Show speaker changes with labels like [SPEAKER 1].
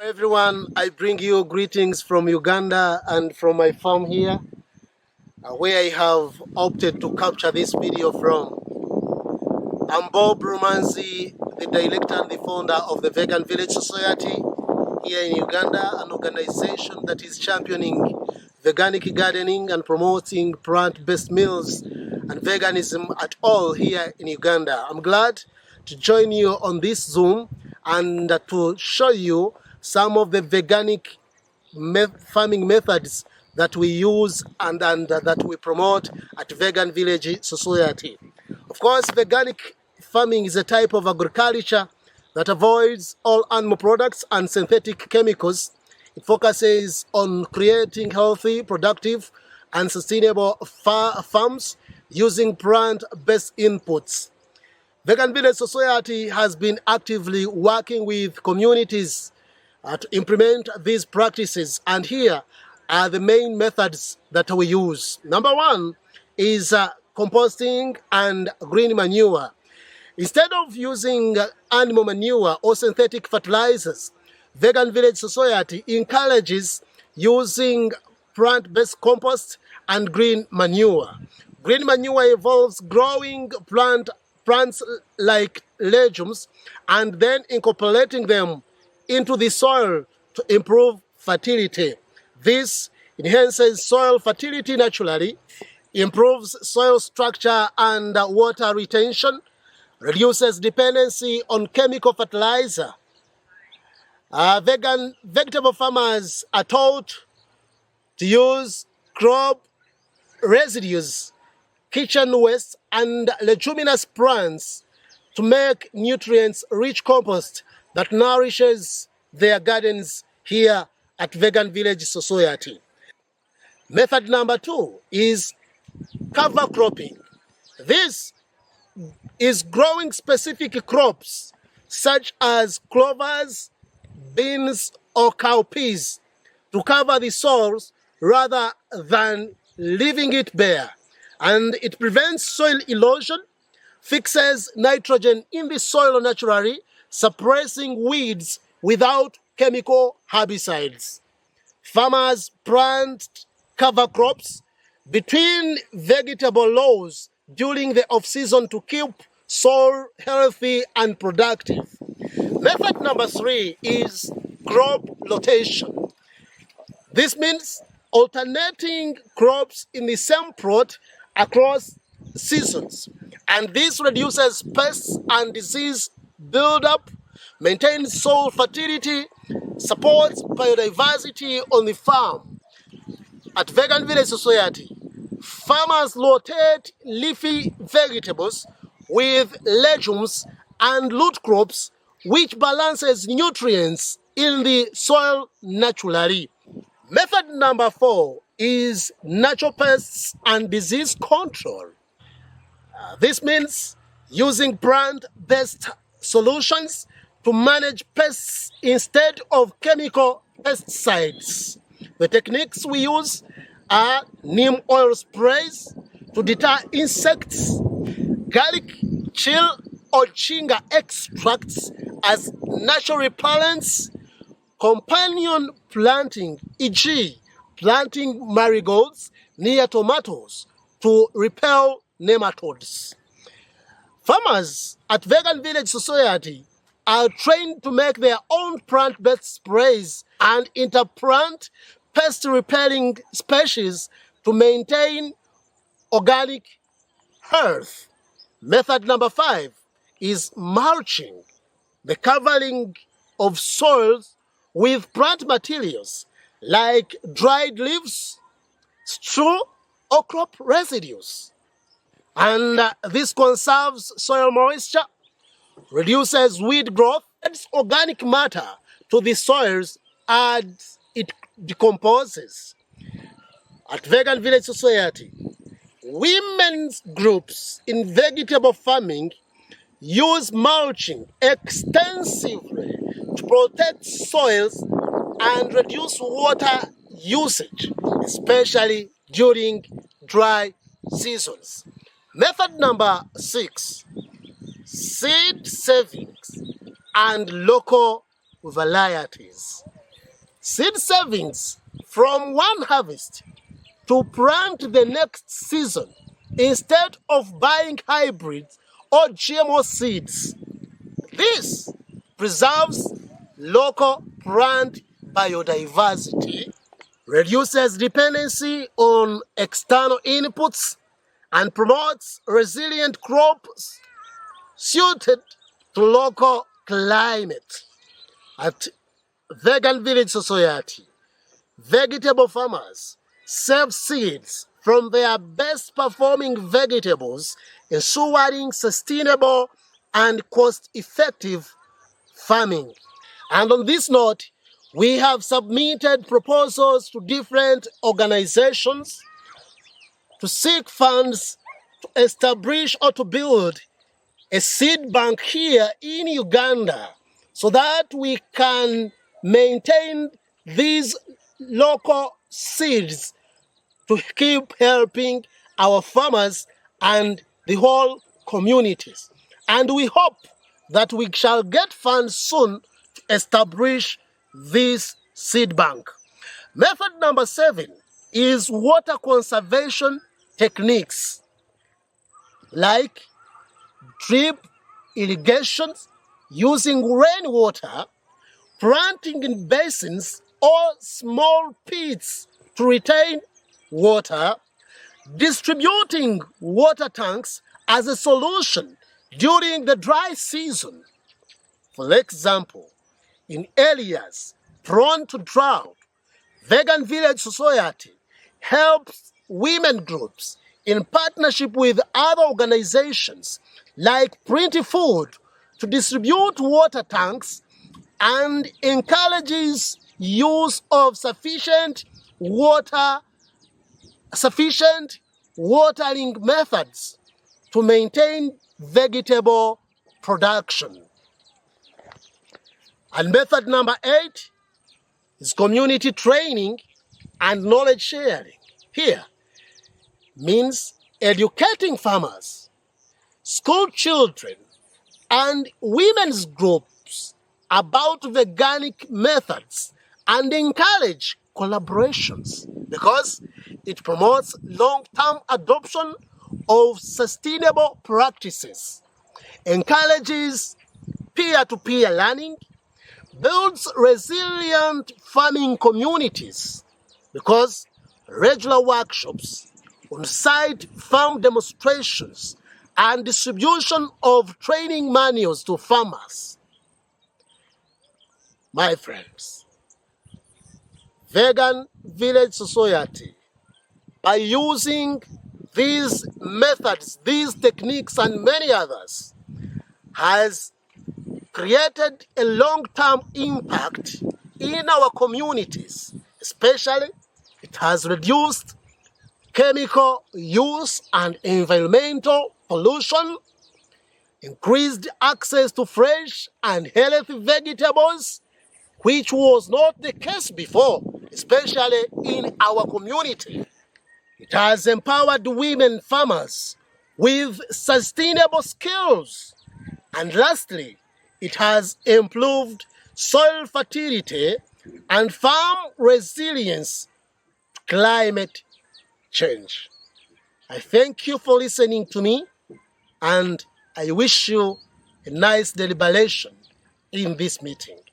[SPEAKER 1] Everyone, I bring you greetings from Uganda and from my farm here, where I have opted to capture this video from. I'm Bob Romanzi, the director and the founder of the Vegan Village Society here in Uganda, an organization that is championing veganic gardening and promoting plant-based meals and veganism at all here in Uganda. I'm glad to join you on this Zoom and to show you some of the veganic farming methods that we use and that we promote at Vegan Village Society. Of course, veganic farming is a type of agriculture that avoids all animal products and synthetic chemicals. It focuses on creating healthy, productive, and sustainable farms using plant-based inputs. Vegan Village Society has been actively working with communities to implement these practices, and here are the main methods that we use. Number one is composting and green manure. Instead of using animal manure or synthetic fertilizers, Vegan Village Society encourages using plant-based compost and green manure. Green manure involves growing plants like legumes and then incorporating them into the soil to improve fertility. This enhances soil fertility naturally, improves soil structure and water retention, reduces dependency on chemical fertilizer. Vegetable farmers are taught to use crop residues, kitchen waste, and leguminous plants to make nutrients-rich compost that nourishes their gardens here at Vegan Village Society. Method number two is cover cropping. This is growing specific crops such as clovers, beans, or cowpeas to cover the soils rather than leaving it bare. And it prevents soil erosion, fixes nitrogen in the soil naturally, suppressing weeds without chemical herbicides. Farmers plant cover crops between vegetable rows during the off-season to keep soil healthy and productive. Method number three is crop rotation. This means alternating crops in the same plot across seasons, and this reduces pests and disease buildup, maintains soil fertility, supports biodiversity on the farm. At Vegan Village Society, farmers rotate leafy vegetables with legumes and root crops, which balances nutrients in the soil naturally. Method number four is natural pests and disease control. This means using plant-based solutions to manage pests instead of chemical pesticides. The techniques we use are neem oil sprays to deter insects, garlic, chill, or chinga extracts as natural repellents, companion planting, e.g. planting marigolds near tomatoes to repel nematodes. Farmers at Vegan Village Society are trained to make their own plant-based sprays and interplant pest-repelling species to maintain organic health. Method number five is mulching, the covering of soils with plant materials like dried leaves, straw, or crop residues. And this conserves soil moisture, reduces weed growth, adds organic matter to the soils as it decomposes. At Vegan Village Society, women's groups in vegetable farming use mulching extensively to protect soils and reduce water usage, especially during dry seasons. Method number six, seed savings and local varieties. seed savings from one harvest to plant the next season instead of buying hybrids or GMO seeds. This preserves local plant biodiversity, reduces dependency on external inputs, and promotes resilient crops suited to local climate. At Vegan Village Society, vegetable farmers save seeds from their best performing vegetables, ensuring sustainable and cost-effective farming. And on this note, we have submitted proposals to different organizations to seek funds to establish or to build a seed bank here in Uganda so that we can maintain these local seeds to keep helping our farmers and the whole communities. And we hope that we shall get funds soon to establish this seed bank. Method number 7 is water conservation techniques like drip irrigations using rainwater, planting in basins or small pits to retain water, distributing water tanks as a solution during the dry season. For example, in areas prone to drought, Vegan Village Society helps women groups in partnership with other organizations like Printy Food to distribute water tanks and encourages use of sufficient watering methods to maintain vegetable production. And method number 8 is community training and knowledge sharing. Here means educating farmers, school children, and women's groups about veganic methods and encourage collaborations because it promotes long-term adoption of sustainable practices, encourages peer-to-peer learning, builds resilient farming communities because regular workshops, on-site farm demonstrations, and distribution of training manuals to farmers. My friends, Vegan Village Society, by using these methods, these techniques, and many others, has created a long-term impact in our communities. Especially, it has reduced chemical use and environmental pollution, increased access to fresh and healthy vegetables, which was not the case before, especially in our community. It has empowered women farmers with sustainable skills. And lastly, it has improved soil fertility and farm resilience to climate change. I thank you for listening to me, and I wish you a nice deliberation in this meeting.